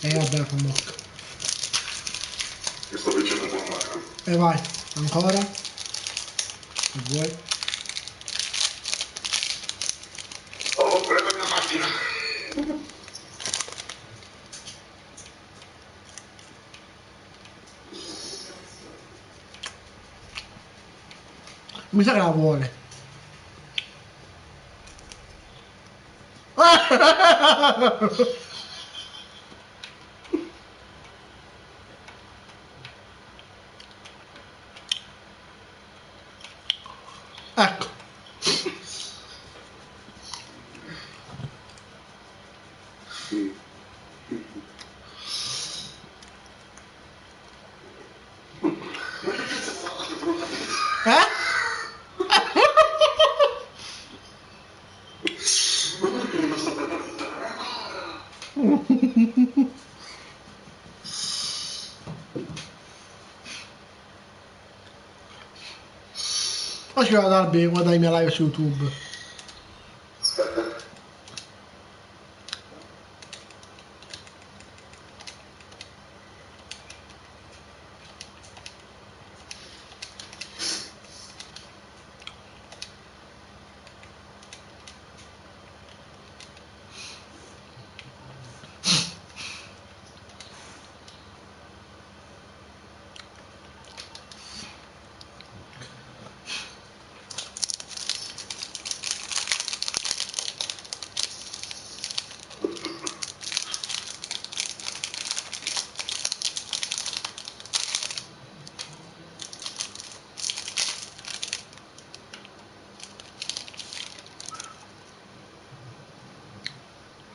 Vabbè, fa mocca. Io sto vincendo con Marco. E vai, ancora. Se vuoi. Oh, prendo la mia macchina. Mi sa che la vuole. Ecco. Eh? Poi ci vado ad Albi e guarda i miei live su YouTube. Aspetta.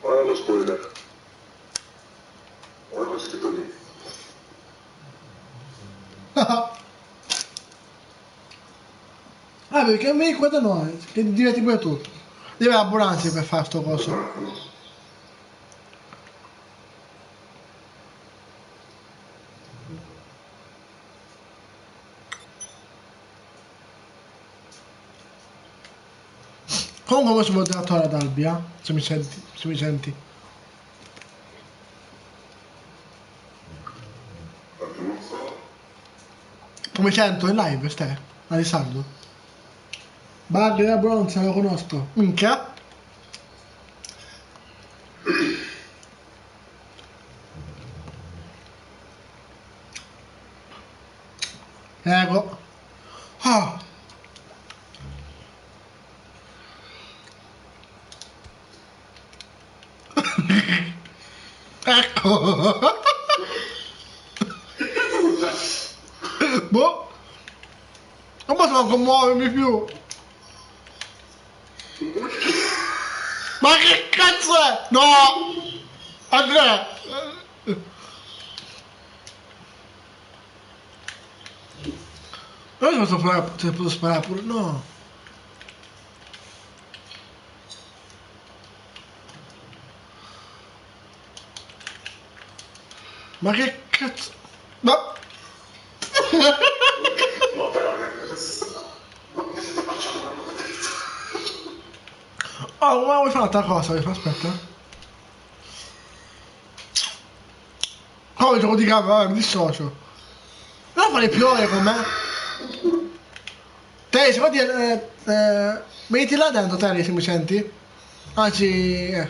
Guarda lo spoiler. Guarda lo scritto lì. Ah, perché a me guarda no, che diventi pure tu. Deve abbonarsi per fare sto coso. Comunque questo moderatore ad Albi, se mi senti, se mi senti. Non so. Come sento in live, stai? Alessandro. Bug della bronza, lo conosco. Minchia. Ecco. Ah. Ecco. Boh. Non posso commuovermi più. Ma che cazzo è? No! Andrea! Non posso sparare, se posso sparare pure. No! Ma che cazzo? No! No, però Oh, ma vuoi fare un'altra cosa? Aspetta. Oh, il gioco di camera, mi dissocio. Non fare più ore con me? Te, se vedi, metti là dentro, Terry, se mi senti? Anzi,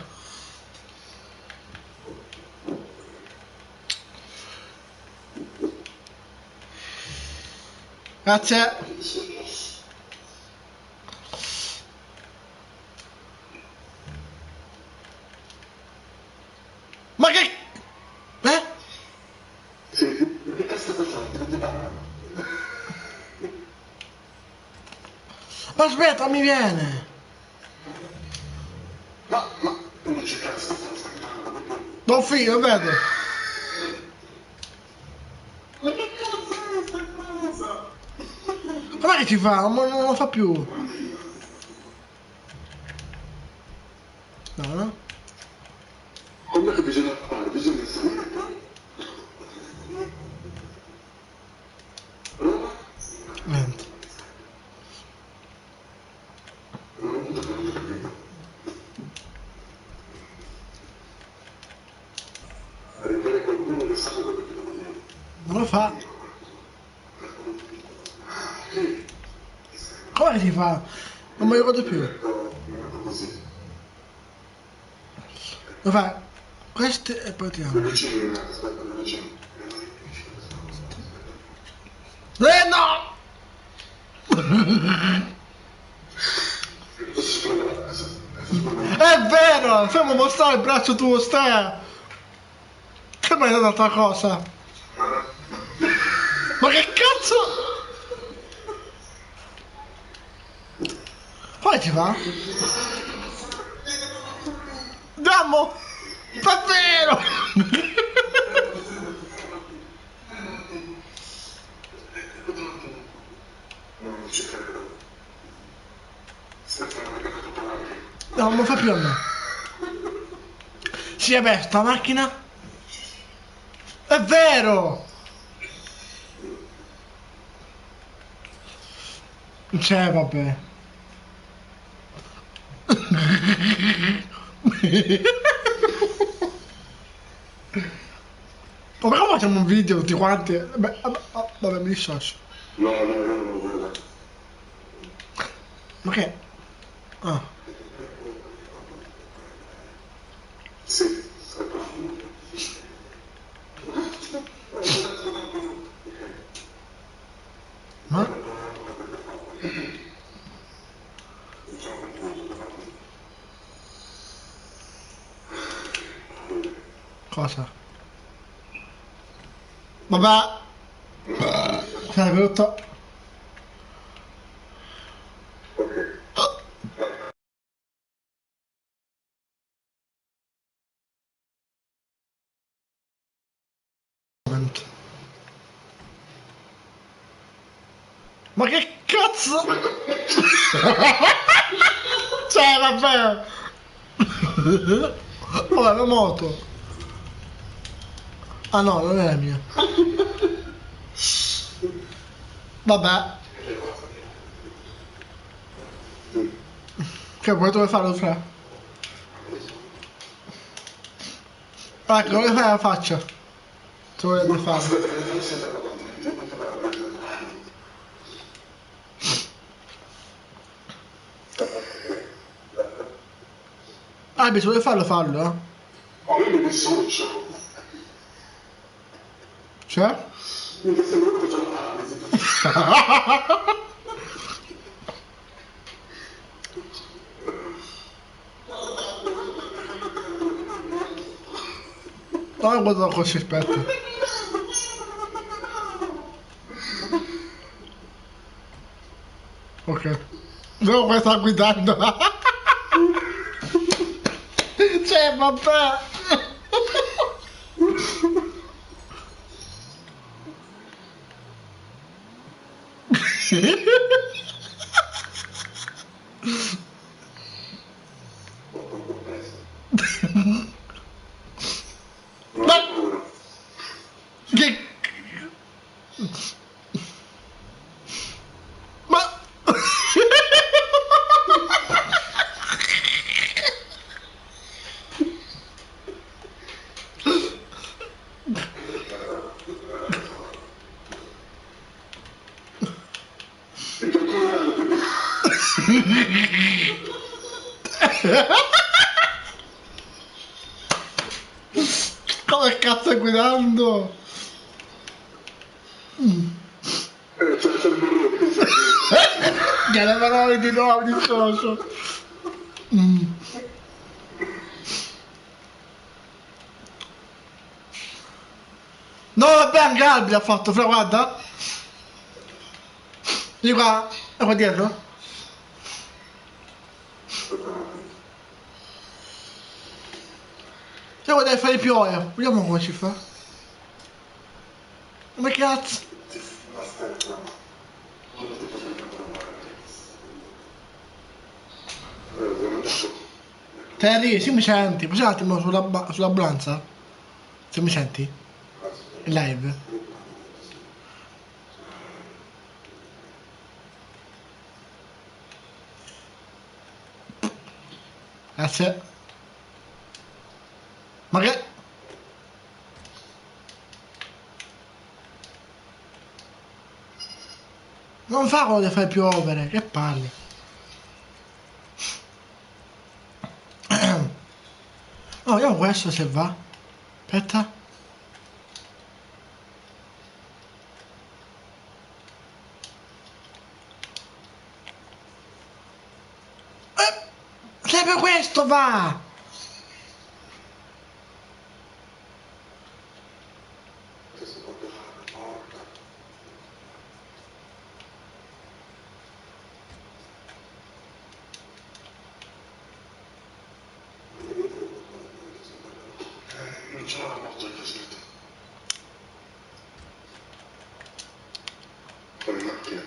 Grazie. Ma che... Eh? che cazzo sta facendo? Aspetta, mi viene. Ma non c'è cazzo. Non figo, vedo. Ma che cazzo è sta cosa? Com'è che ci fa? Non lo fa più. No, no? Com'è che bisogna fare? Bisogna fare. Niente. Arrivare Non lo fa. Come si fa? Non mi ricordo più. Lo fa queste e poi tiriamo. No! È vero! Fammi mostrare il braccio tuo, stai! Che mi hai dato un'altra cosa? Ma che cazzo? Come si fa? Andiamo! Davvero! No, non mi fa più a me. Sì, vabbè, sta macchina. È vero! Cioè, vabbè. Ma come facciamo un video tutti quanti? Vabbè, mi dissocio. No, guarda. Ma che? Ah. Sì. Ma? Cosa? Vabbè. Sei brutto. Ma che cazzo? Cioè, vabbè. Vabbè, la moto. Ah no, non è la mia. Vabbè. Che vuoi dove farlo fra? Ecco, dove fai la faccia? Tu dovrebbe fare. Ah, bisogna farlo, fallo, eh. Ma io mi dissocio. Cioè? Mi stai brutto già No, guarda così, aspetta. Ok. Devo come sta guidando. Cioè, vabbè. Ma che... Ma... Come cazzo stai guidando? c'è il burro. Che le parole di nuovo di socio. No, vabbè, anche Albi l'ha fatto, fra, guarda. Di qua, e qua dietro. Devo deve fare più ore. Vediamo come si fa. Come cazzo? Terry, se mi senti? Passi un attimo sull'ambulanza? Se mi senti? In live? Grazie. Ma che... non fa quello di fare piovere, che parli? No, vediamo questo se va. Aspetta. Sempre questo va! Non ce l'ho la moto che aspetta. Fuori macchina.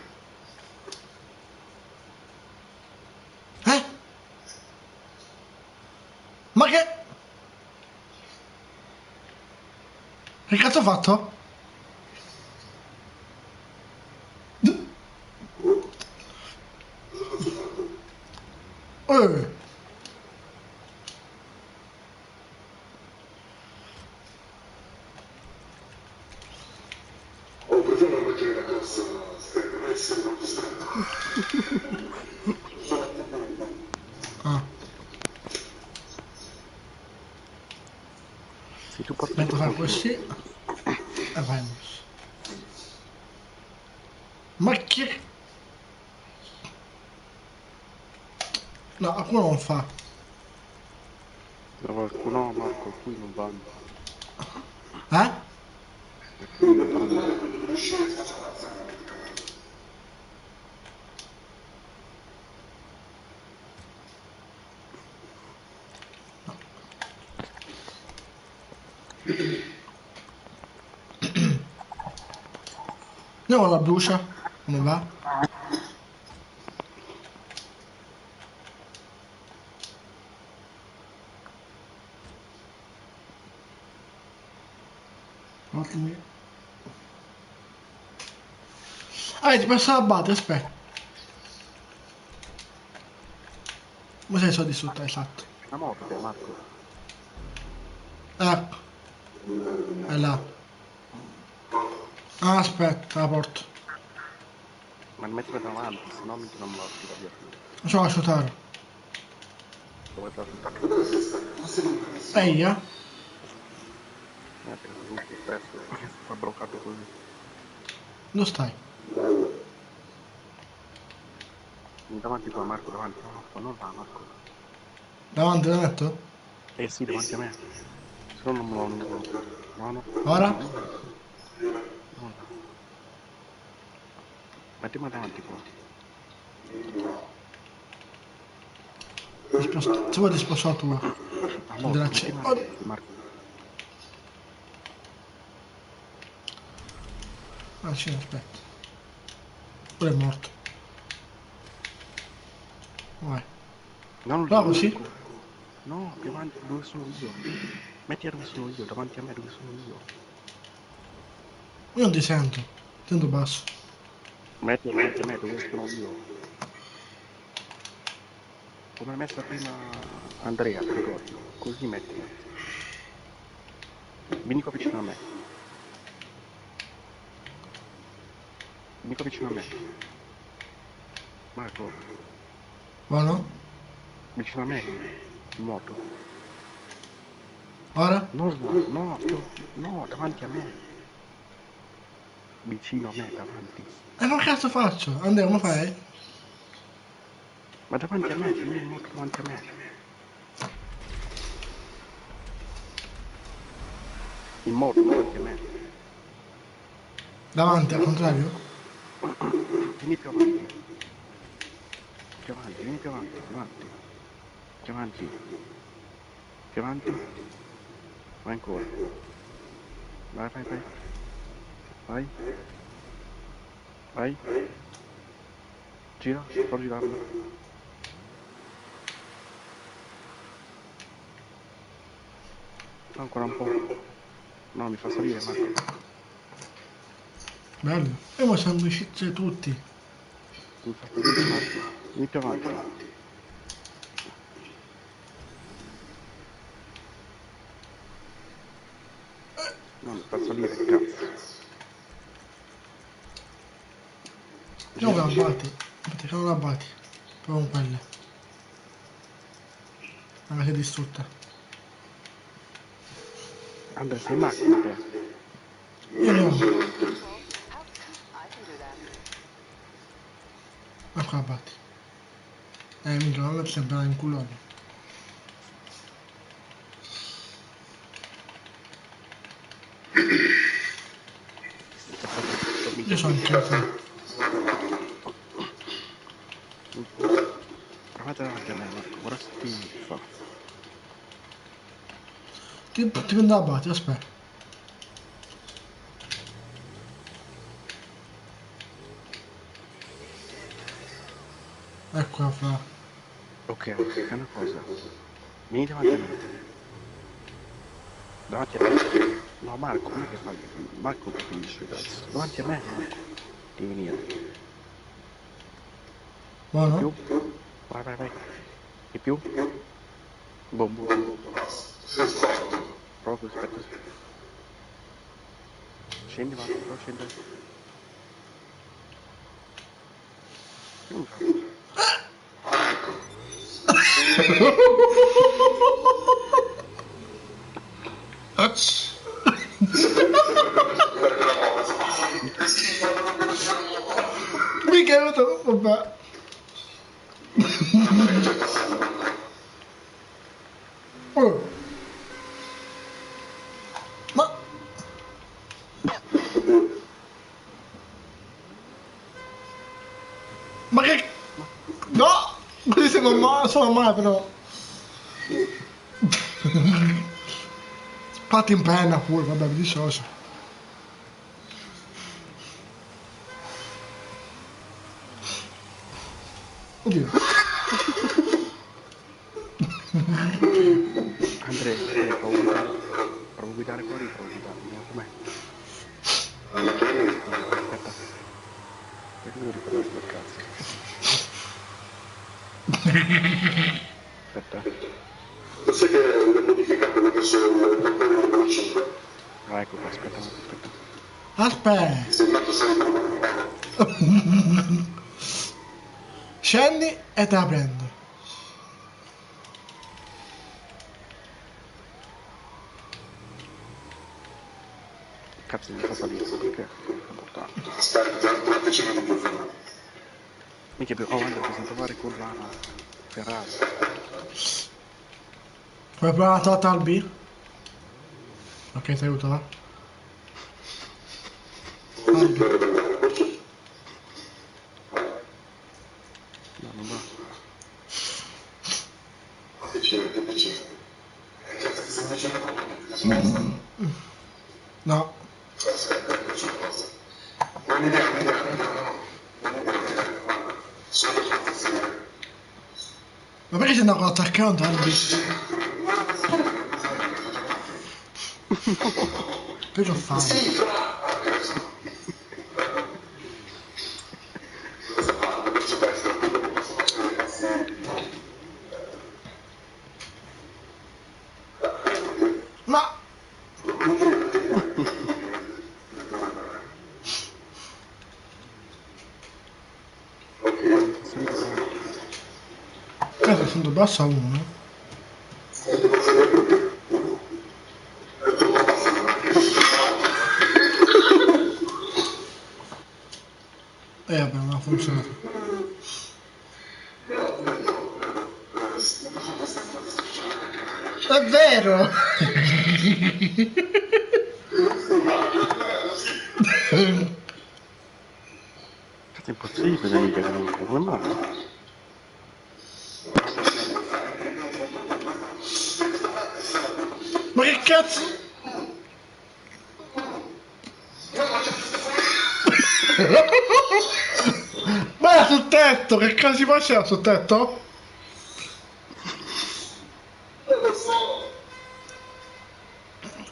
Eh? Ma che... Che cazzo ho fatto? Eh. Oh, perché non mettere la cassa? Non essere troppo stretto. Ah, Se tu porti aspetta, tutto fare così. E vai. Ma che... No, qualcuno non fa. qualcuno, Marco, qui non vanno. Eh? Qui non vanno. Andiamo alla brucia. Come va? Ottimi. Ah, ti passo la base, aspetta. Ma sei soddisfatto, esatto. La morte, Marco. Ecco, è là. Ah, aspetta, la porto. Ma mettila davanti, se no mica non morti da via. Non so asciugare. Dove sta asciuttare? Ehi, eh? Perché tutto spesso fa bloccato così. Dove stai? Davanti tua, Marco, davanti. No, no, non va, Marco. Davanti al letto? Eh sì, davanti a me. Se no non me lo incontro. No, no. Ora? No, no. Mettimi davanti qua. Se vuoi ti sposto la tua. Ah, Su della morto, C. mettimi Oh, davanti, Marco. ah, sì, aspetta. Quello è morto. Vai. Non lì, Prova così? Marco. No, più avanti dove sono io. Metti dove sono io, davanti a me dove sono io. Io non ti sento. Sento basso. Metti davanti a me dove sono io. Come ha messa prima Andrea, ti ricordi? Così mettila. Vieni qua vicino a me. Vieni qua vicino a me. Marco, Buono? vicino a me. Nuoto. Ora? No, no, no, davanti a me. Vicino a me, davanti. E ma che cazzo faccio? Andrea, come fai? Ma davanti a me, vieni in moto davanti a me. In moto davanti a me. Davanti, al contrario? Vieni più avanti. Più avanti, vieni più avanti, più avanti. Più avanti. Più avanti. Vai ancora. Vai, vai, vai. Vai. Vai. Gira, sto girando. Ancora un po'. No, mi fa salire, Marco. Bello. E mo siamo amicizie tutti. Mi fa salire, Marco. Vieni più avanti. No, mi fa salire, cazzo. No, la abbatti. Perché non la abbatti? Proprio con quelle. Anche se è distrutta. Andrea, sei in macchina te? Io no. Ecco la abbatti. Minchia, non mi sembra in culone. Io sono in casa. Provate davanti a me, Marco, guarda se ti fa. Ti prendo la abbatti, aspetta. Eccola fra. Ok, fai una cosa. Vieni davanti a me. Davanti a me. No, Marco, non è che fai? Marco capisce, cazzo. Davanti a me, Marco. Devi venire. Di Buono? più? Vai, vai, vai. Di più? Boom, boom, boom. Prova così, aspetta così. Scendi, Marco, prova a scendere. Mica è venuto, vabbè. Oh. Ma che... No! Così sono male però. Spatti in penna pure, vabbè, mi dissocio. Oddio. Andrea, provo a guidare fuori, provo a guidare, vediamo com'è. Aspetta. Perché devo ricordare sto cazzo? Aspetta. Sai che le modifiche quelle che sono le campane di velocità. Ah, ecco qua, aspetta, aspetta. Aspetta. Se intanto sei Scendi e te la prendo. Cazzo, mi fa salire, perché? È importante. aspetta, 10 minuti fa. Mica più, oh, Andrea, bisogna provare con la Ferrari. Vuoi provare la Total B? Ok, ti aiuto, va? No, non va. No. Ma perché sei andato con l'attaccante, Albi? Perché ho fatto? Ma... Cazzo, sono basso a uno. Vabbè, non ha funzionato. È vero! Cazzo, è impossibile, mica, come mai? Ma che cazzo? Ma era sul tetto, che cazzo si faceva sul tetto?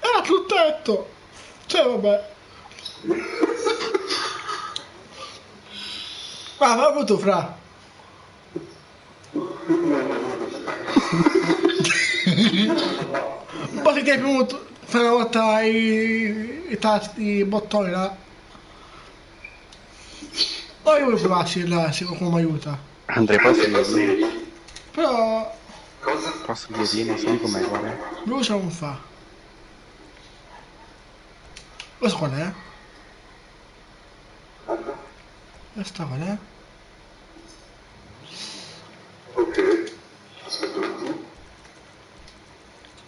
Era sul tetto! Cioè, vabbè. Ah, ma proprio tu, fra. Un po' ti hai premuto fai una volta i tasti, i bottoni là. O io voglio provarci là, se qualcuno mi aiuta. Andrea, posso dirlo? Però... Posso dirlo? Non so di com'è, guarda. Brucia non fa. Questo qual è? Questa qual è? Ok, aspetta un attimo.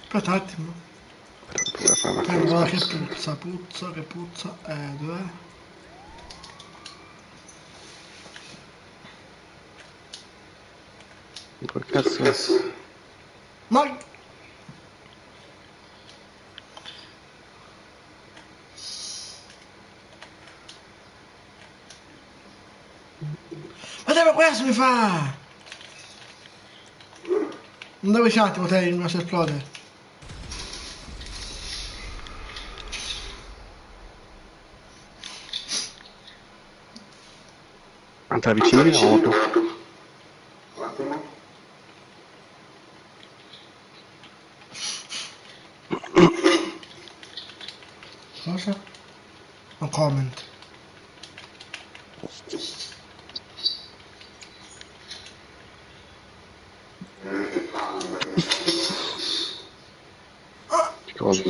Aspetta un attimo. Devo fare una Guarda cosa. che puzza. Dov'è? Che cazzo è? Ma... Guarda questo mi fa! Non devo un attimo, te il mio esplode. Andrea, vicino di nuovo. Un attimo. Cosa? No comment. Che cosa?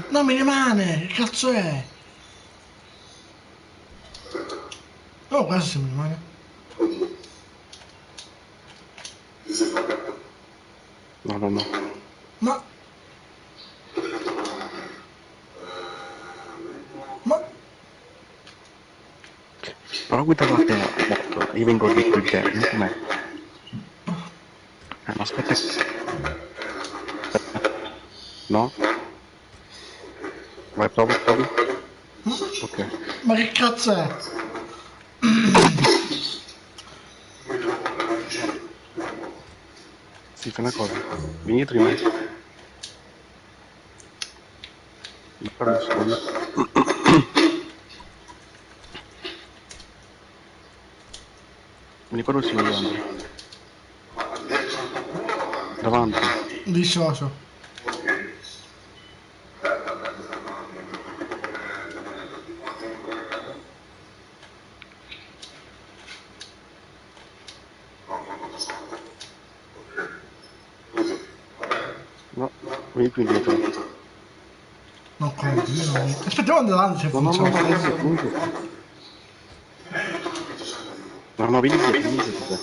Non mi rimane! Che cazzo è? Oh, questo se mi rimane. Oddio. Ti sei pagato? No, no, no. Ma... Ma... Però guida la moto, io vengo dietro di te, non com'è? No, aspetta. No? Vai, provi. Ok. Ma che cazzo è? Sì, fai una cosa. Vieni dietro di me. Fammi un secondo. Vieni quello sì, Andrea. Davanti. Dissocio. No, vieni più indietro. Non conto, io non mi... Aspettiamo andare se No, funziona. vieni dietro. No, vieni dietro te.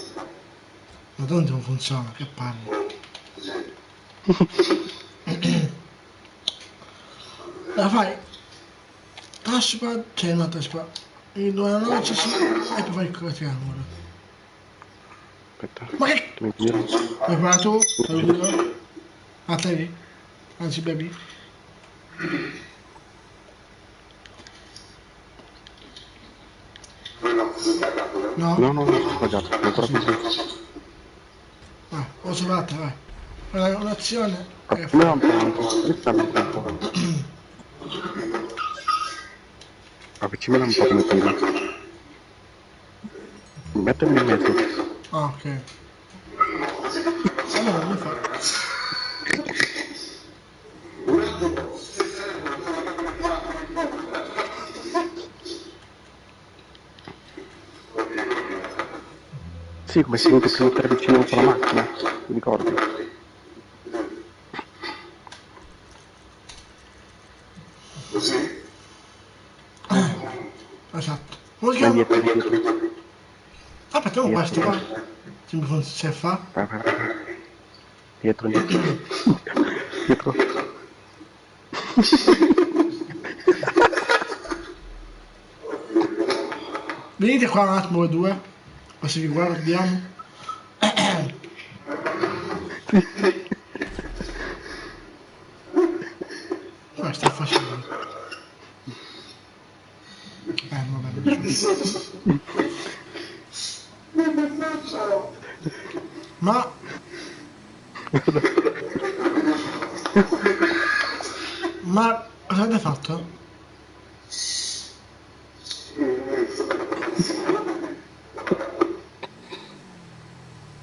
Ma dove non funziona? Che parli? La fai? Touchpad, cioè no touchpad. Il 2 sì, e poi fai il triangolo. Aspetta. Ma che... Ti metti dietro. Vuoi provare tu? Te lo dico? Ah, te lì? Anzi, baby. No? No, ho sbagliato. Ancora così. Ah, ho sbagliato, vai. Fai un'azione e Come fai. un po'? Rifammi un po'. Avvicinala un po' come prima. Mettimi in mezzo. Ah, ok. Allora, come fai? Sì, come si vede più mettere vicino con la macchina, ti ricordi? Così? Esatto. Come si Vai chiama? dietro. Ah, facciamo questo qua. Se fa. Vai. Dietro. Dietro. Venite qua un attimo voi due. Così vi guardiamo. Come sta facendo? Vabbè. Ma... Ma... Cosa avete fatto?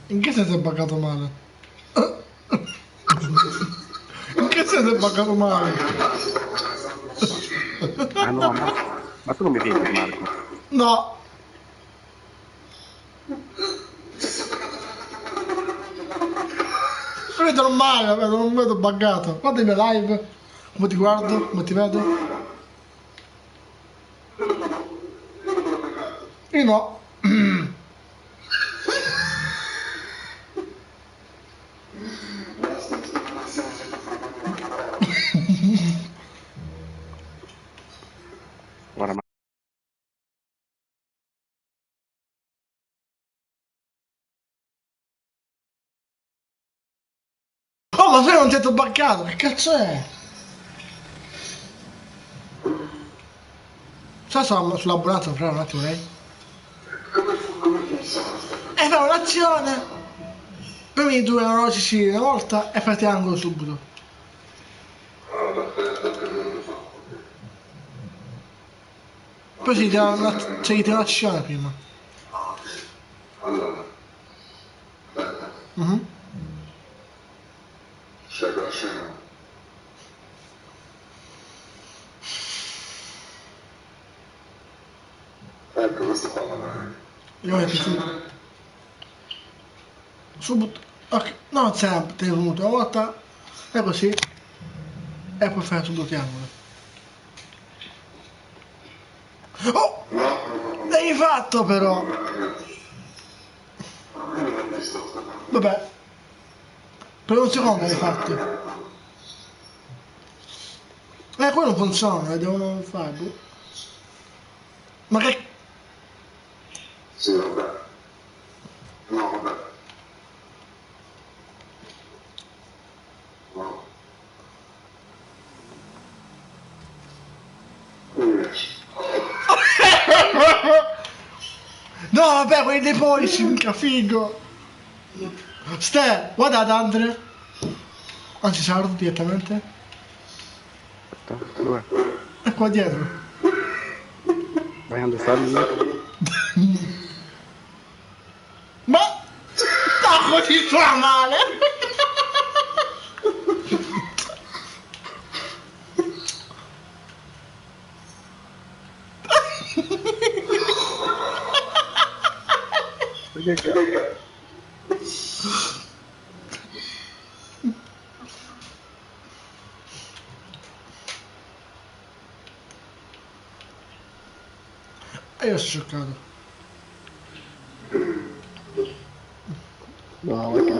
In che senso è buggato male? In che senso è buggato male? Ah no, Ma tu non mi vedi, Marco? No. Vedo normale, vedo, non vedo buggato. Guarda i miei live. Come ti guardo? Come ti vedo? Io no. Guarda, ma... Oh, ma sai non ti ho buggato? Che cazzo è? Sai sull'ambulanza, fra un attimo lei? Fa un'azione! Premi i due orologi una volta e fai triangolo subito. Poi si tira un'azione prima. Allora, aspetta, Mhm. segue la scena. Ecco, questo qua magari. Io metto subito. Subito. Ok. Non sempre, tenuto una volta. E così. E poi fai subito triangolo. Oh! L'hai fatto però! Vabbè. Per un secondo l'hai fatto. Quello non funziona, devono fare. Boh. Ma che... Sì, vabbè. No, vabbè. No. Non riesci. No, vabbè, quelli dei pollici, mica figo. Ste, guarda ad Andre. Anzi, saluto direttamente. Aspetta, dov'è? È qua dietro. Vai a sta lì. Ma... No, così fa male. Perché cazzo? E io sono scioccato. No, ma che...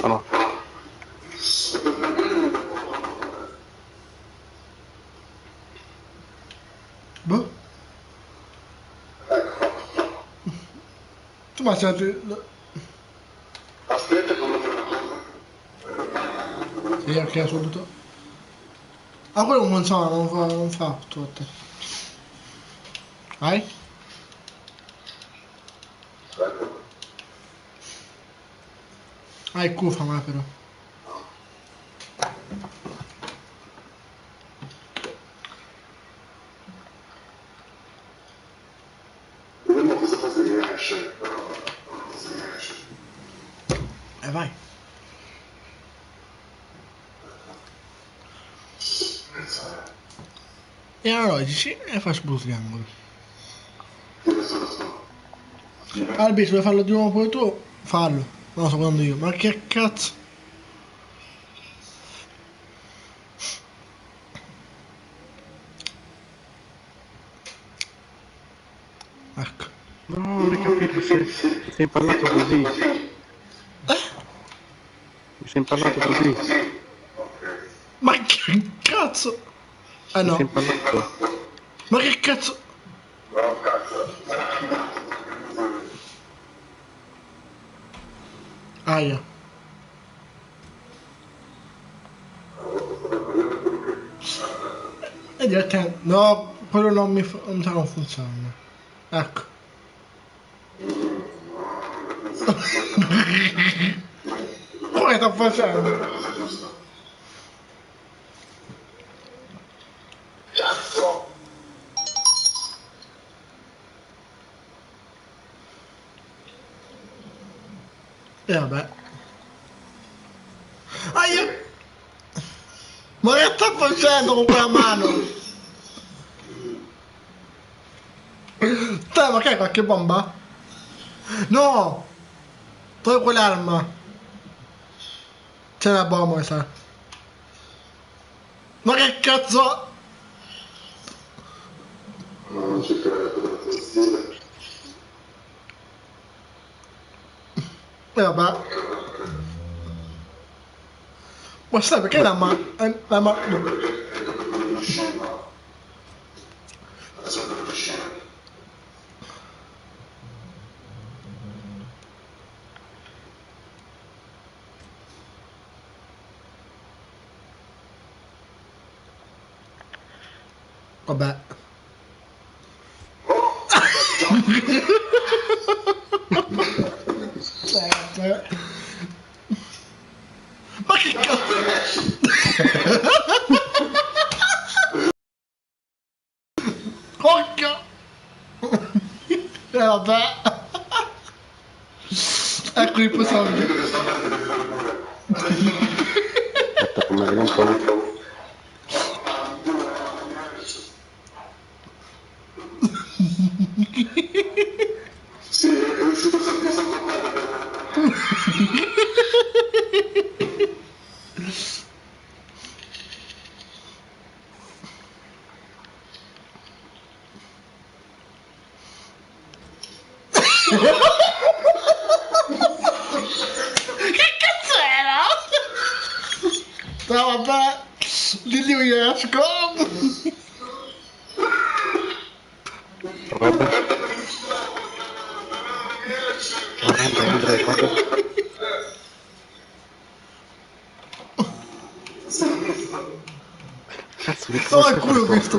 Oh no. Boh. Tu ma sei... Aspetta, come fare una cosa? Sì, ok, subito. Ah, quello non so, non fa tutto. Vai? Aspetta. Ah, è cufa, ma però. Vediamo cosa fa se riesce. Però, se riesce. Vai. E allora dici, e fai subito triangolo. Albi, se vuoi farlo di nuovo pure tu, fallo. Non lo so quando io. Ma che cazzo? Ecco. No, non hai capito se sei impallato così. Mi sei impallato così. Ma che cazzo? Mi sei No. impallato. Ma che cazzo? No, cazzo. Aia. E direttamente... No, quello non mi fa... non sa come funziona. Ecco. Come sta facendo? E vabbè. Ma che sta facendo con quella mano? Te, ma che è qualche bomba? No! Togli quell'arma. C'è una bomba, mi sa. Ma che cazzo? Non ci credo, stile. E vabbè. Ma sai perché la mano... La mano... Vabbè. Ma che cazzo? Occhio! Vabbè. Ecco i possondi. Aspetta, come vedi un po'. Sì, è uscito sempre Che cazzo era? No, vabbè. Di lui esco. Guarda. Guarda, guarda. Cazzo, che No, è culo questo.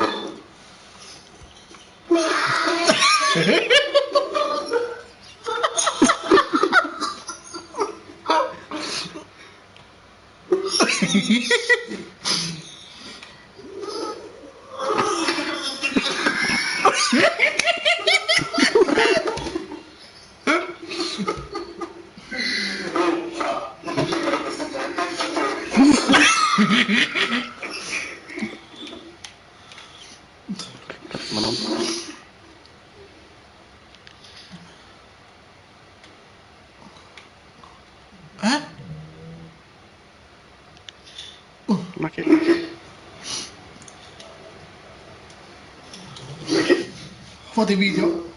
Ma non... Ma che... Fate video.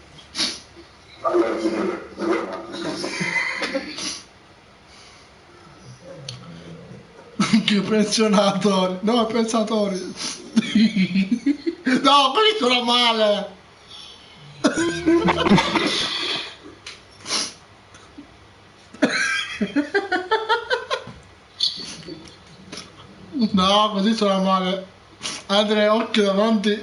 Che pensionatori. No, pensatori. No, quelli sono male. No, così sono male. Andrea, occhio davanti.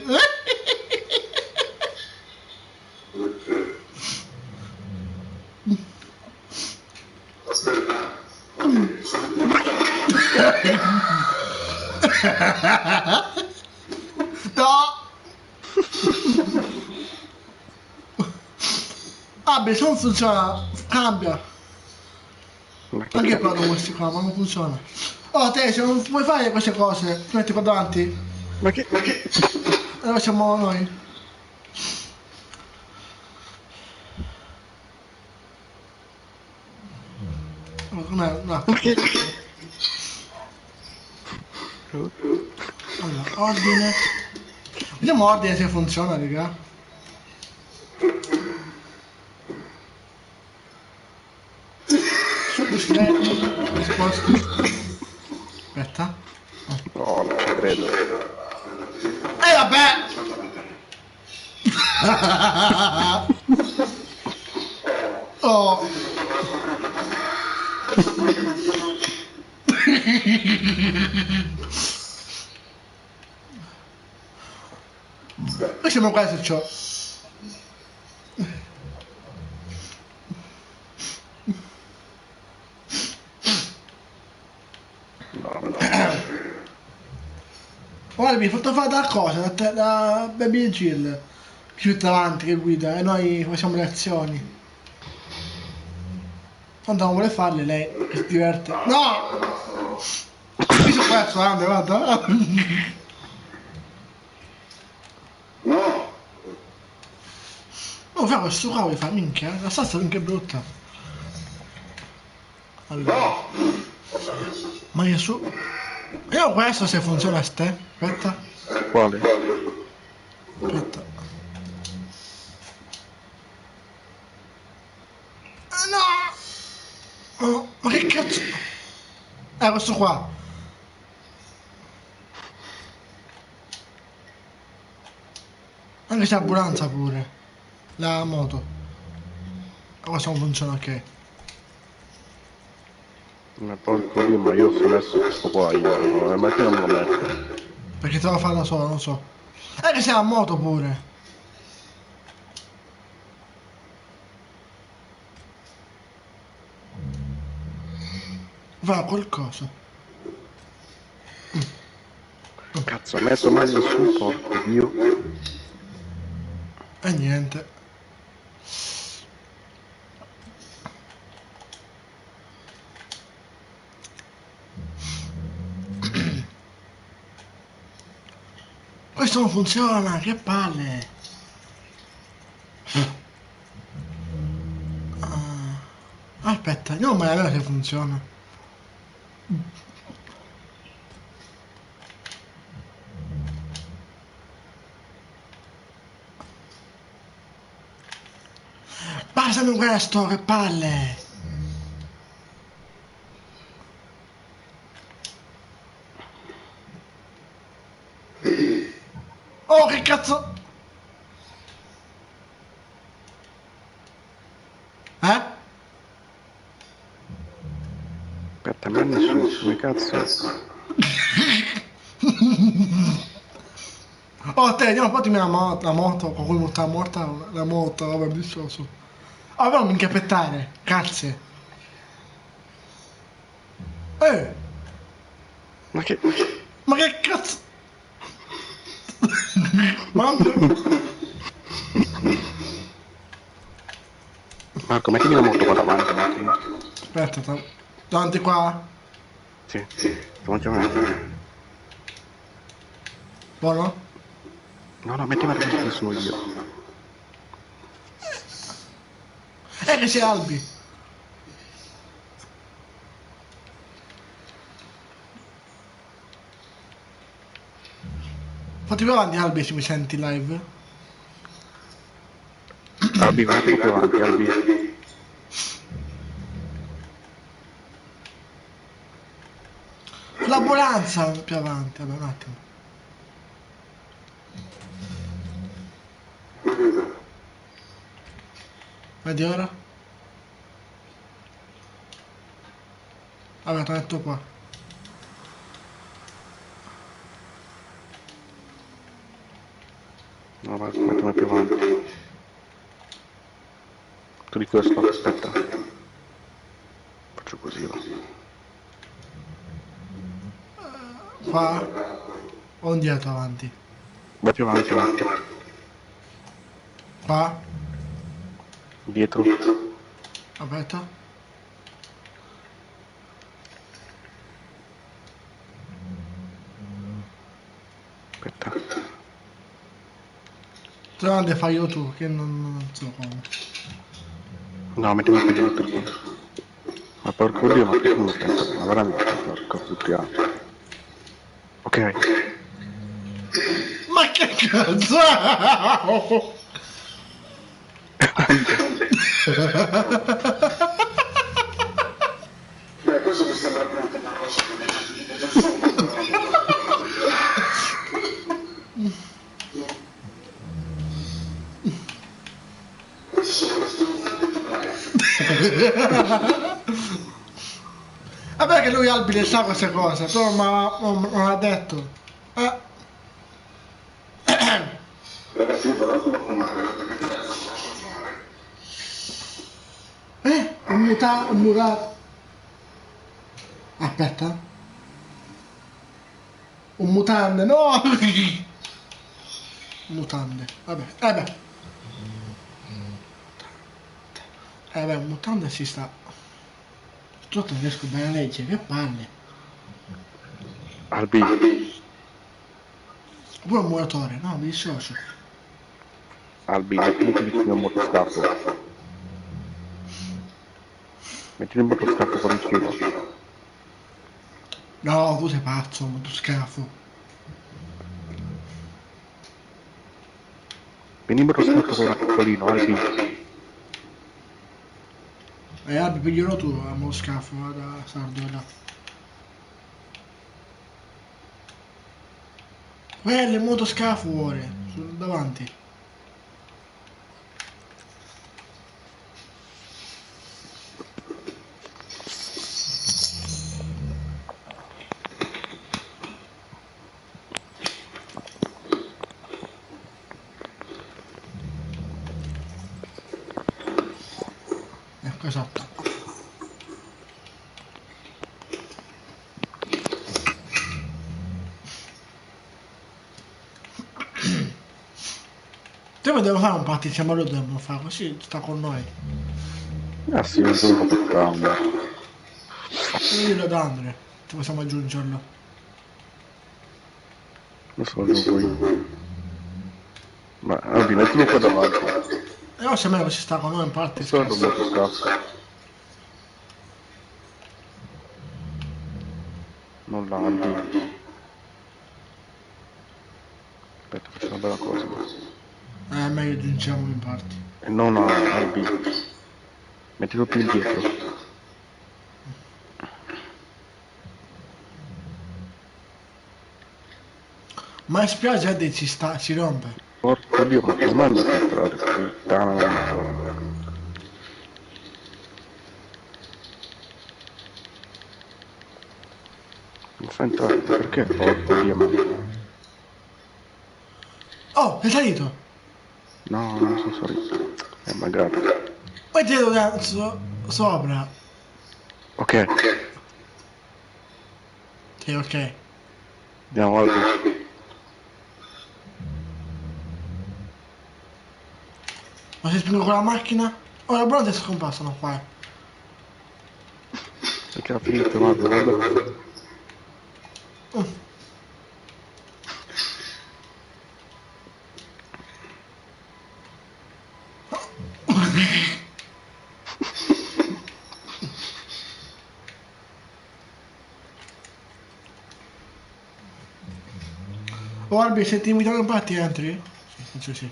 Aspetta. No. Ah, beh, se non funziona, cambia. Ma che Anche cazzo? qua questi qua, ma non funziona. Oh, te, se non puoi fare queste cose, ti metti qua davanti. Ma che... E lo facciamo noi. Ma com'è? No. Ma che... Allora, ordine. Vediamo ordine se funziona, raga. Risposti. Aspetta. No, non ci credo. Vabbè! Oh! Noi siamo quasi ciò. Guarda, mi hai fatto fare da cosa? Da Baby e Jill. Più davanti che guida e noi facciamo le azioni. Quando non vuole farle lei si diverte. No! Io sono questo, Andre, guarda. No! Oh, fa questo qua, vuoi fare minchia? La salsa minchia è brutta. Allora. No! Ma io su... Vediamo questo se funziona a ste. Aspetta. Quale? Aspetta. Ah, no! Oh, ma che cazzo? Questo qua. Anche se ambulanza pure. La moto. Questo non funziona, ok. Ma porco dio, ma io ho messo questo qua io. Ma che non me lo metto? Perché te lo fa da solo, non so. Anche se ha moto pure. Va qualcosa. Cazzo, ho messo meglio su, porco dio. E niente. Questo non funziona, che palle. Aspetta, non me la vedo se funziona. Passami questo, che palle. Oh, che cazzo. Aspetta, ma nessuno, come cazzo? Oh, te, andiamo, portami la moto, con cui sta morta la moto, vabbè, dissoso. Oh, però minchia pettare, grazie. Ma che... Ma che cazzo? Mamma. Marco, mettimi la moto qua davanti un attimo. Aspetta, davanti qua? Sì, davanti a me. Buono? No, mettimi davanti che sono io. Che sei Albi. Fatti più avanti Albi se mi senti live. Albi, vai più avanti, Albi. L'ambulanza più avanti, vabbè, un attimo. Vedi ora? Vabbè, ti ho detto qua. No, vai, mettimi più avanti. Tu di questo, aspetta. Faccio così, va. Qua? O indietro avanti? Vai più avanti, avanti. Qua? Dietro. Aspetta. Aspetta. Davanti fai io tu, che non so come. No, mettimi più dietro. Ma porco dio, ma che non aspetta? Ma veramente, porco puttana. Ok. Ma che cazzo? Beh, questo mi sembra brutto, ma non so Vabbè che lui Albi le sa queste cose, però non l'ha detto. ragazzi, io però sono Un mutato. Aspetta. Un mutande, no! Mutande, vabbè. Un mutande si sta. Tutto non riesco bene a leggere, che palle. Albi, Pure un muratore, no, mi dissocio. Albi, mettimi vicino al motoscafo. Mettimi il motoscafo qua vicino. No, tu sei pazzo, motoscafo. Vieni in motoscafo con un piccolino, Albi. Albi, piglialo tu a motoscafo, da Sardo, là. Quello è il motoscafo vuole, davanti. Ecco, esatto. Te devo fare un party, siamo lo dobbiamo fare così, sta con noi. Ah sì, un giorno per calma. Io dirlo ad Andre, se possiamo aggiungerlo. Lo so, aggiungo io. Ma Albi, mettilo qua davanti. E ora se me così sta con noi in party. Solo il motoscafo. Non l'Albi. Aspetta, faccio una bella cosa. Meglio aggiungiamo in party. E non Albi. Mettilo più indietro. Ma in spiaggia Eddie si rompe. Porco Dio, ma che manda a entrare? Puttana. Mi fa entrare, perché? Porco Dio, ma... Oh, è salito! No, non sono salito. Magari. Poi ti vedo sopra. Ok, Sì, ok. andiamo Albi. Ma se spingo con la macchina? Oh, la bronza è scomparsa, no qua. Perché ha finito, guarda. Oh, Albi, se ti invitiamo in party entri? Sì, penso sì.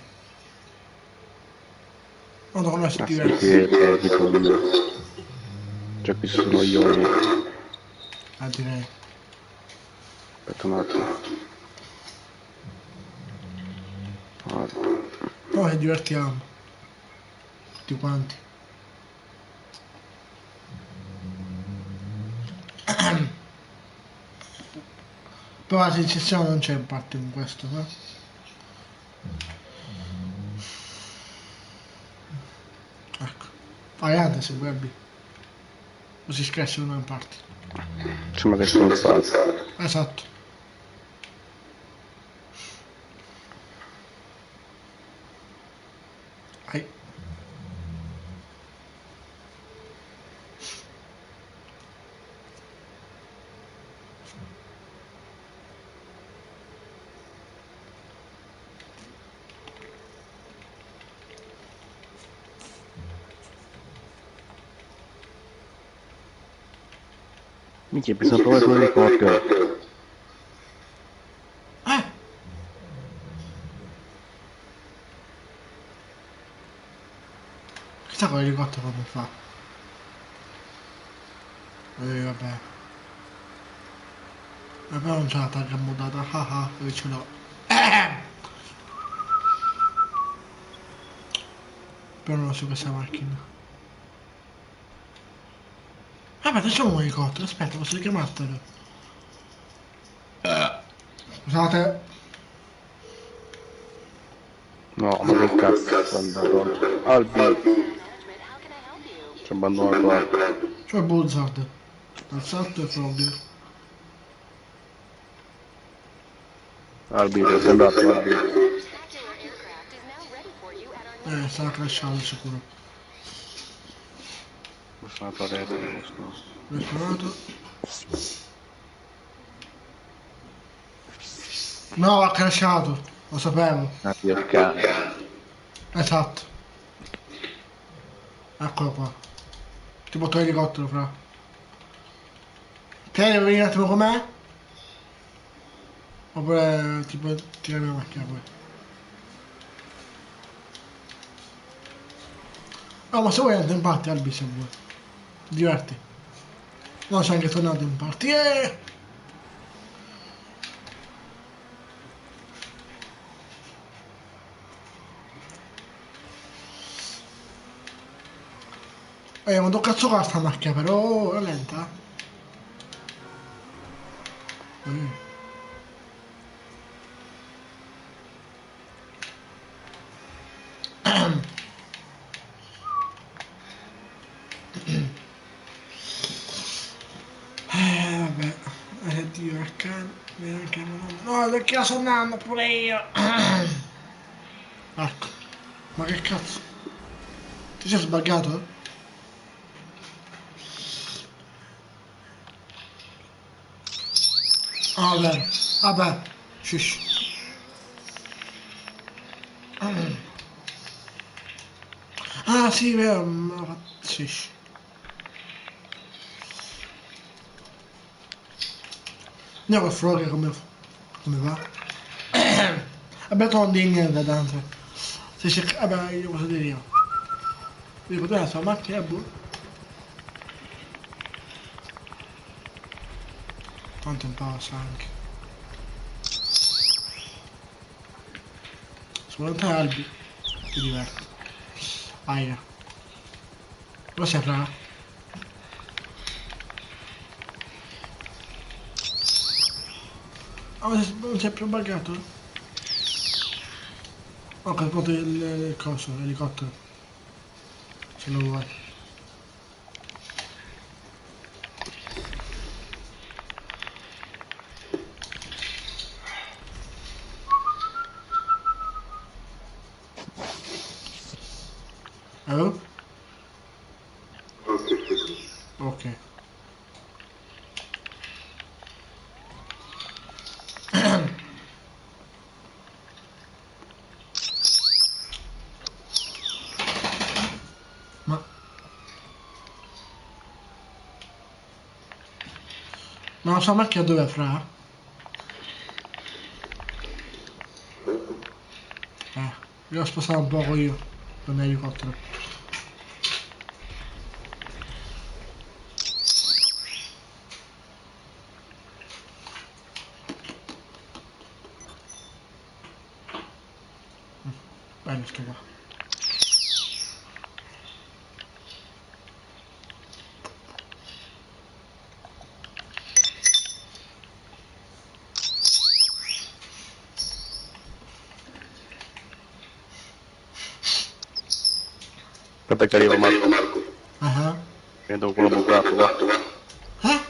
Non lo conosco, Ah ti sì, diverti. che dico io. Cioè qui sono io. Ah, direi. Aspetta un attimo. Guarda. No, ci divertiamo. Tutti quanti. Però la sensazione non c'è in parte in questo, no? Ecco. Variante se web. Così scherzo non in parte. Insomma che sono stato. Esatto. Ai. Minchia, bisogna provare con l'elicottero. Chissà con l'elicottero come fa. Vabbè. Vabbè non c'è la targa mutata. Ah, dove ce l'ho. Però non so questa macchina. Vabbè, c'è un elicottero. Aspetta, posso richiamartelo. Scusate. No, ma che cazzo sta andando? Albi. Ci ho abbandonato Albi. C'è Buzzard. Dal salto e proprio. Albi, dove sei andato Albi? Sarà crashato sicuro. Sono andato a letto, non lo so. L'ho suonato. No, ha crashato. Lo sapevo. Addio il cane. Esatto. Eccolo qua. Ti porto l'elicottero, fra. Te devi venire un attimo con me? Oppure tipo tirare la macchina poi. No, ma se vuoi andare in party, Albi, se vuoi. Diverti. No, sei anche tornato in party. Ma dove cazzo va sta macchina, però è lenta. Mm. Vabbè. Addio, il cane. Neanche no, perché la sto andando pure io. Ecco. Ma che cazzo? Ti sei sbaggato? Ah, vabbè. Vabbè. Shish. Ah, sì, vero. Me l'ha fatto. Shish. Andiamo col Frog come va? Vabbè, non di niente tanto. Se cerca... Vabbè, io cosa dire io? Dico, tu la sua macchina è buona. Quanto un passa anche. Sicuramente Albi. Ti diverto. Aia. Lo sai, fra? Ah, non si è più buggato? Ho capato il coso, l'elicottero. Se lo vuoi. Oh? Ok. Ma la sua macchina dove fra? Io ho spostato un poco io con l'elicottero. Bello sto qua. Aspetta che arriva Marco. Ah. Vedo quello bucato là. Eh?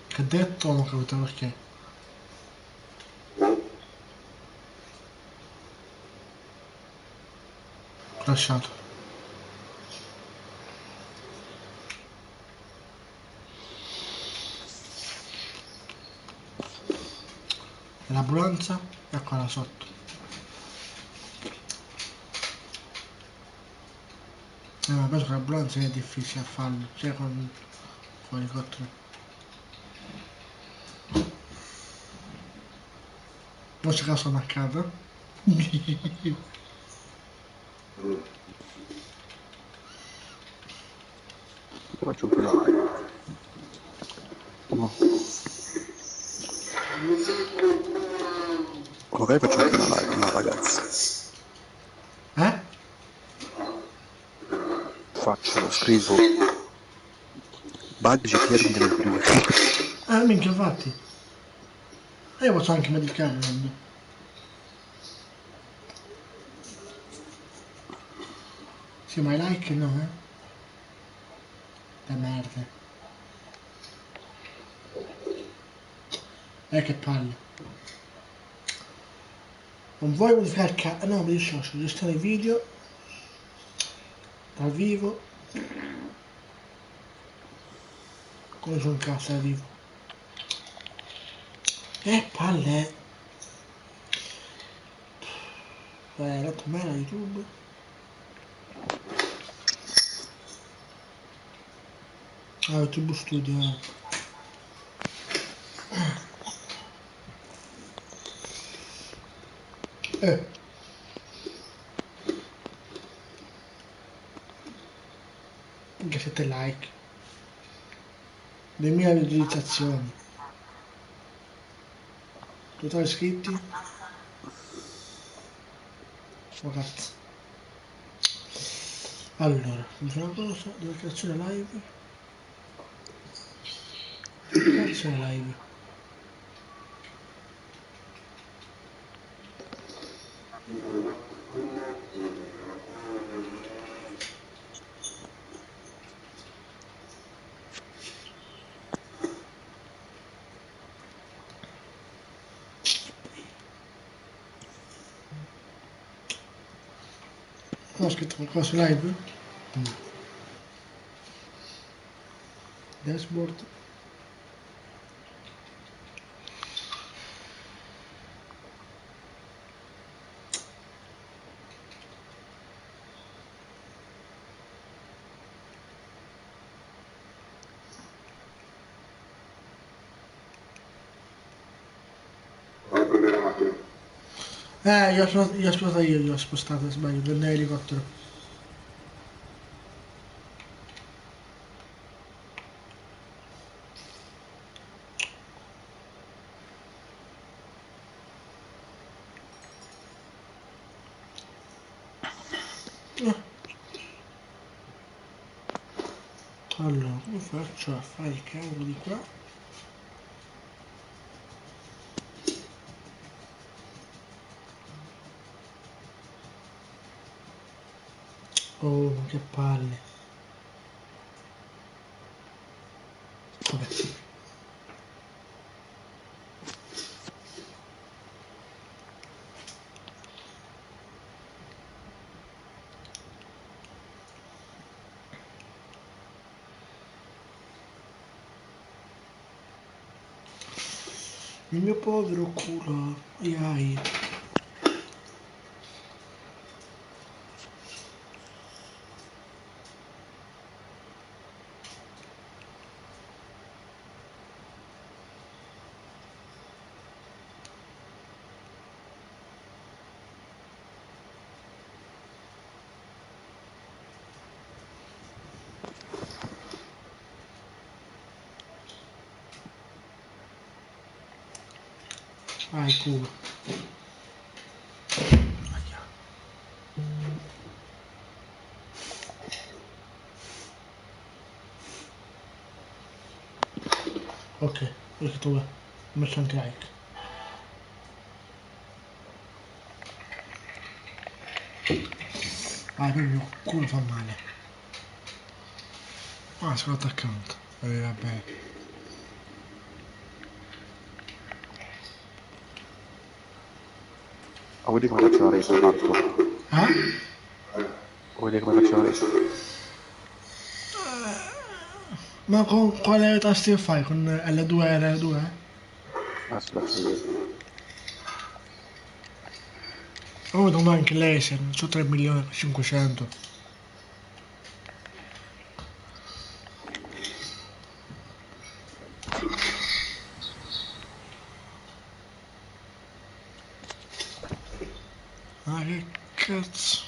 Che detto? Non ho capito perché. Crashato. E l'ambulanza? Eccola sotto. Ma penso che l'ambulanza è difficile a farlo, cioè con l'elicottero. Non c'è caso una casa? Faccio un live. No. Ok, faccio anche una live, una ragazza. Eh? Scrivo bug GTR 2022. Minchia, infatti. E io posso anche medicarmi, quando. Sì, ma i like no, Le merde. Che palle. Non vuoi modificare il canale? No, mi dissocio, gestione video dal vivo. Come sono un cazzo dal vivo? Palle! Dato me la YouTube. Ah, YouTube Studio, Anche 7 like. 2000 visualizzazioni. Totale iscritti. Oh cazzo. Allora, mi fa una cosa, dove cazzo è la live? Dove cazzo è la live? Ho scritto qualcosa live? No. Dashboard. a prendere la macchina. Io ho spostato, sbaglio, prendere l'elicottero. Allora, come faccio a fare il cavolo di qua? Oh, che palle. Vabbè. Il mio povero culo. Ai. Ai, culo. Ok, ho scritto ho messo anche like. Ah, proprio il mio culo fa male. Ah, sono attaccante. Vabbè. Ma vedi come faccio la resa, Marco? Vedi come faccio la resa? Ma con quale tastiera fai? Con L2 e L2? Aspetta. Oh, non anche laser, c'ho 3 milioni e 500. Ah, che cazzo.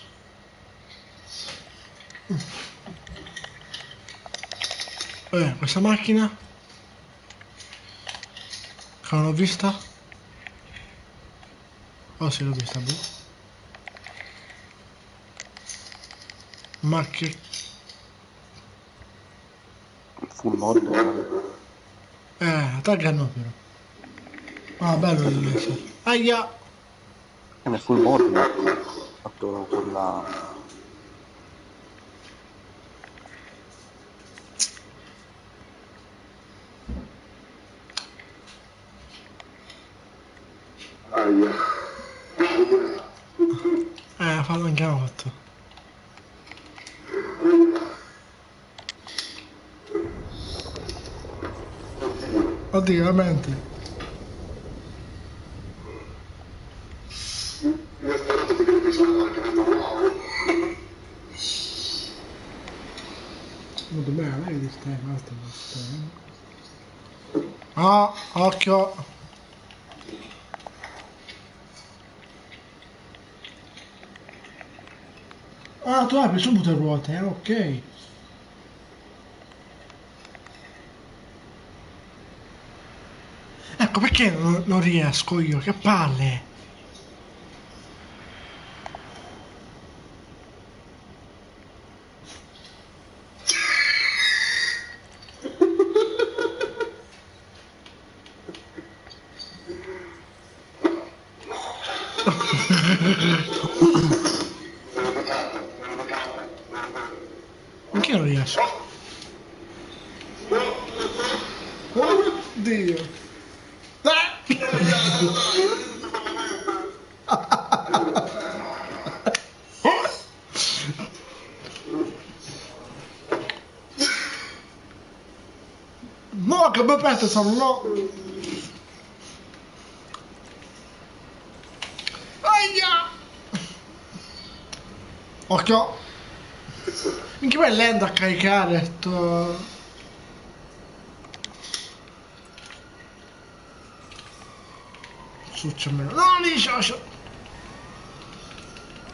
Questa macchina che non l'ho vista. Oh sì, l'ho vista, boh. Ma che... Full mod. tagga no però. Ah, bello il laser. Aia! È nel full mod, Marco. Fatto con la... Aia. Fallo anche io ho fatto. Oddio, veramente. Mi ha sparato perché mi sono anche wow. Molto bene, vedi, stai, basta, basta. Ah, occhio. Ah, tu hai preso le ruote, ok. Ecco, perché non riesco io? Che palle! Perché non riesco? Oddio! No, che bepette sono, no! Aia! Occhio! Minchia, poi è lento a caricare sto... Succemmelo. No, lì, scioscio!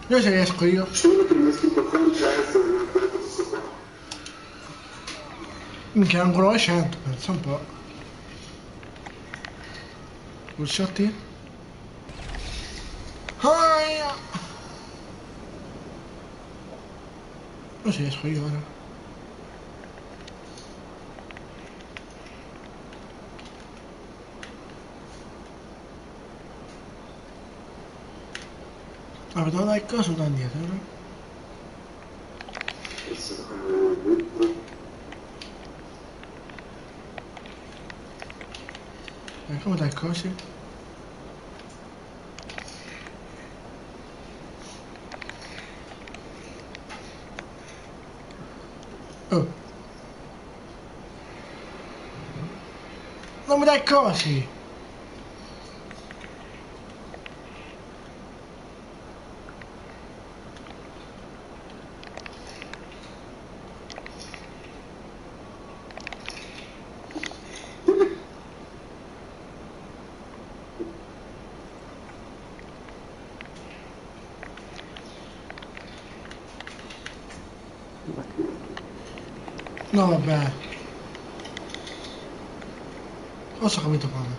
Io se riesco io. Solo che mi ha scritto concesso e non ho questo qua. Minchia, ancora 900, pensa un po'. Pulsati. Aia! Io se riesco io ora. Ah, vedo dai coso da indietro, no? Come dai cosi? Oh! Non mi dai cosi! No, vabbè. Cosa ho capito male?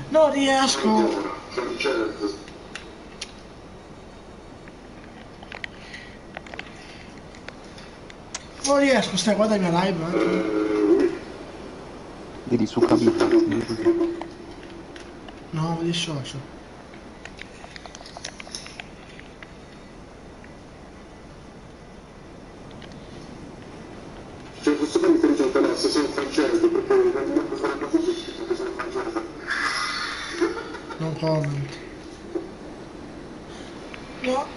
Non riesco! Concesso. Non riesco, stai guarda la mia live. Vedi su capito, vedi così. No, mi dissocio. Cioè, questo qua mi sta dicendo adesso sono francese perché non posso fare così che sono francese. No comment. No.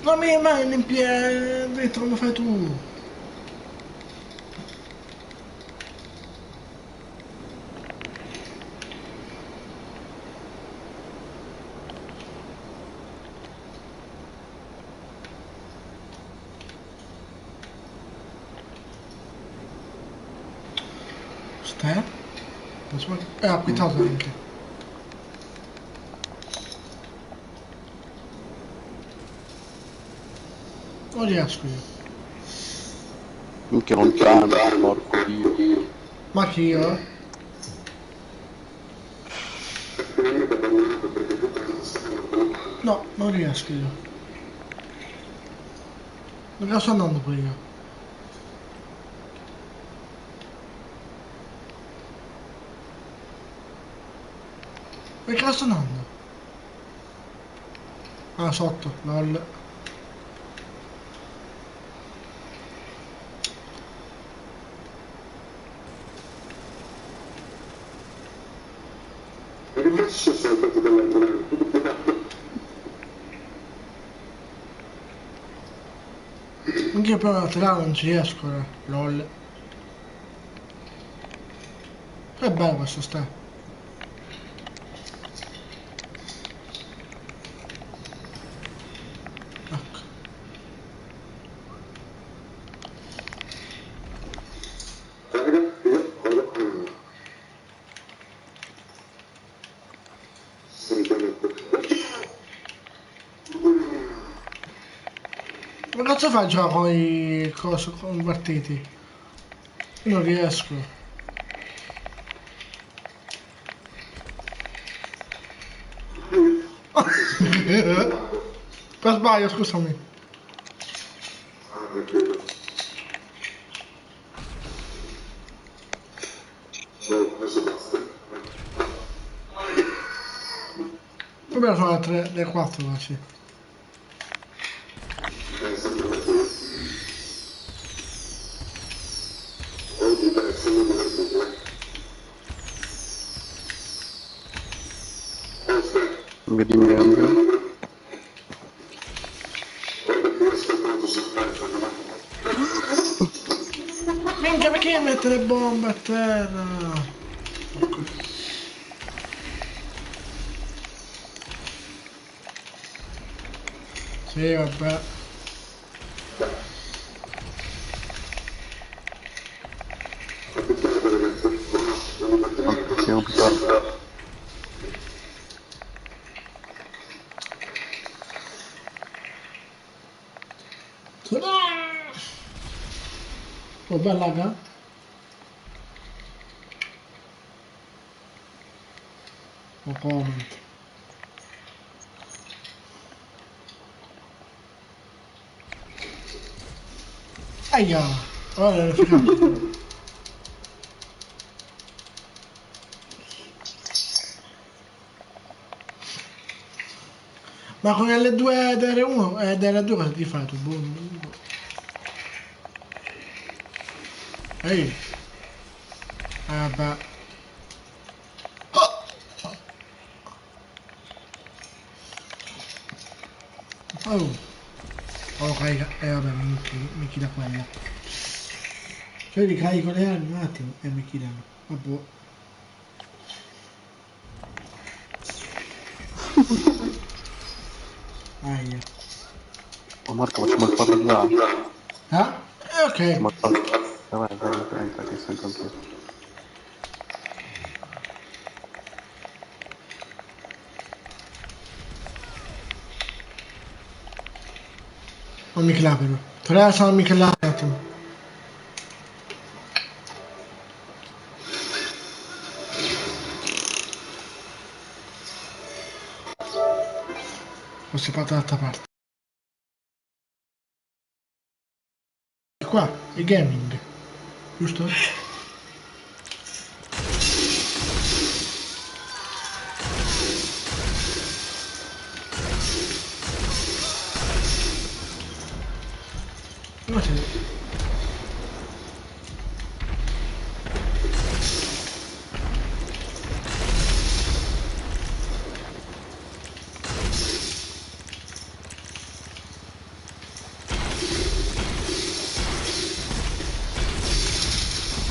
Non mi rimane in piedi dentro come fai tu. Stai? Non so che... ha quitato anche. Non riesco io. Minchia lontano, porco dio. Ma che io? No, non riesco io. Dove sto andando pure io? Perché sto andando? Ah, sotto, lol. Anche però laterale non ci riesco, lol. È bello questo sta. Ecco. Ma cazzo fai già con i convertiti? Io non riesco. Per sbaglio, scusami. Vabbè, sono le 3, le 4 quasi. Vedi niente. Minchia, perché mette le bombe a terra? Sì, vabbè. Quanto siamo più tardi. Oh, bella raga. O comment. Aia! Ora l'ho finito. Ma con L2 ed R1 ed R2 cosa ti fai tu? Boh. Ehi! Vabbè. Oh! Oh, carica. Vabbè, mi chi da quella. Cioè ricarico le armi un attimo e mi chiedano. Vabbè. Aia. Oh Marco, facciamo il quadro là. Ah? Ok. Facciamo il quadro. Vai, entra che sono contento. Non mi clapero. Per adesso non mi clapero un attimo. Ho separato dall'altra parte. E qua, è gaming. Giusto? No, c'è.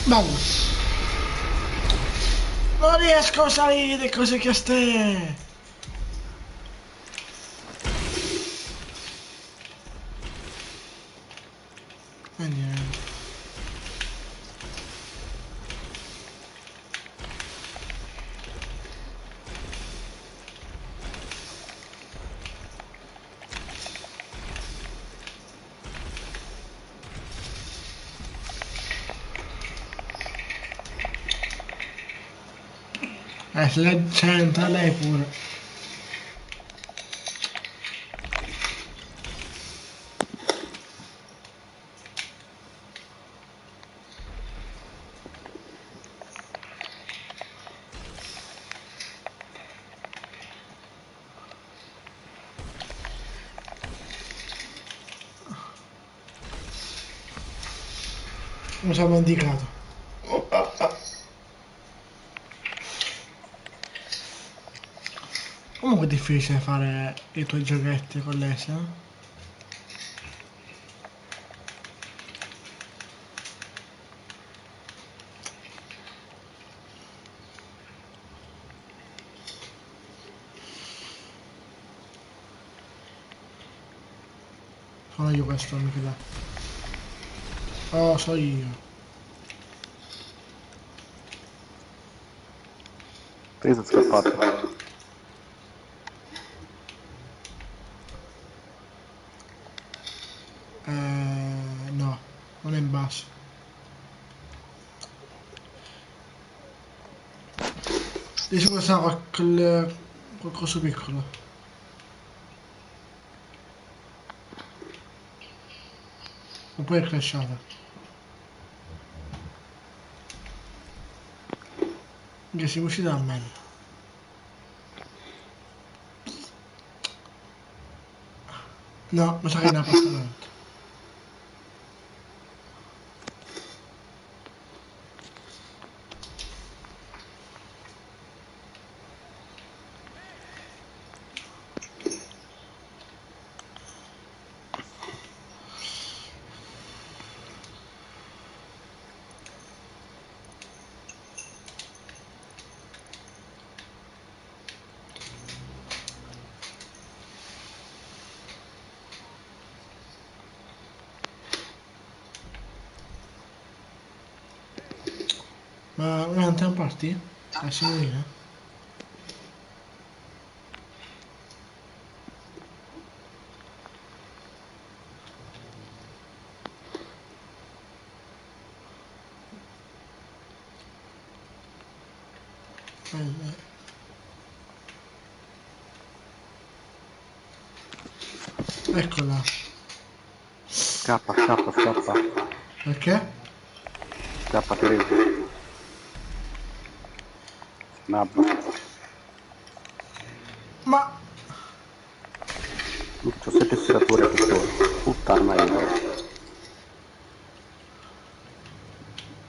Bello. Non riesco a salire, cose che ste. E niente. Se lei c'entra lei pure. Non ci avevo indicato. Comunque è difficile fare i tuoi giochetti con lei, no? Sono io questo, mica là. Oh, so io. Te sei scappato. No, non è in basso. Dici cosa col coso piccolo. E poi è crashata. Che siamo usciti da meglio. No, mi sa che è in appartamento. Ma un andiamo party? La signorina? Eccola. Scappa, scappa, scappa. Perché? Scappa Teresa. Snabba. Ma... C'ho 7 stirature a pistola. Puttana io.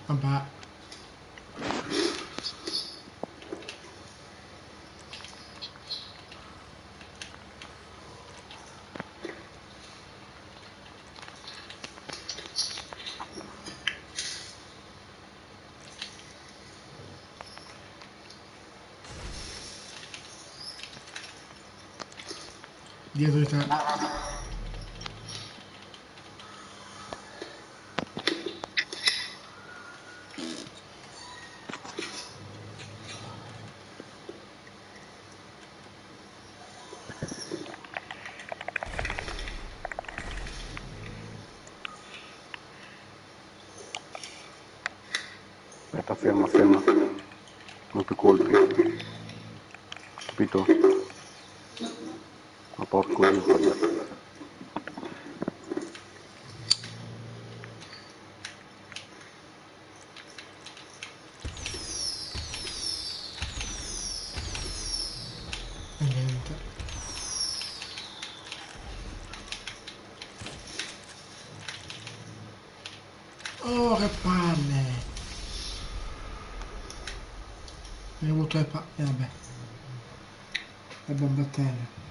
Vabbè. Dietro di te. Aspetta, ferma, ferma. Non più colpi. Capito? Ma porco dio. E niente. Oh, che palle! Mi ho avuto le palle. Vabbè. Le bombe a terra.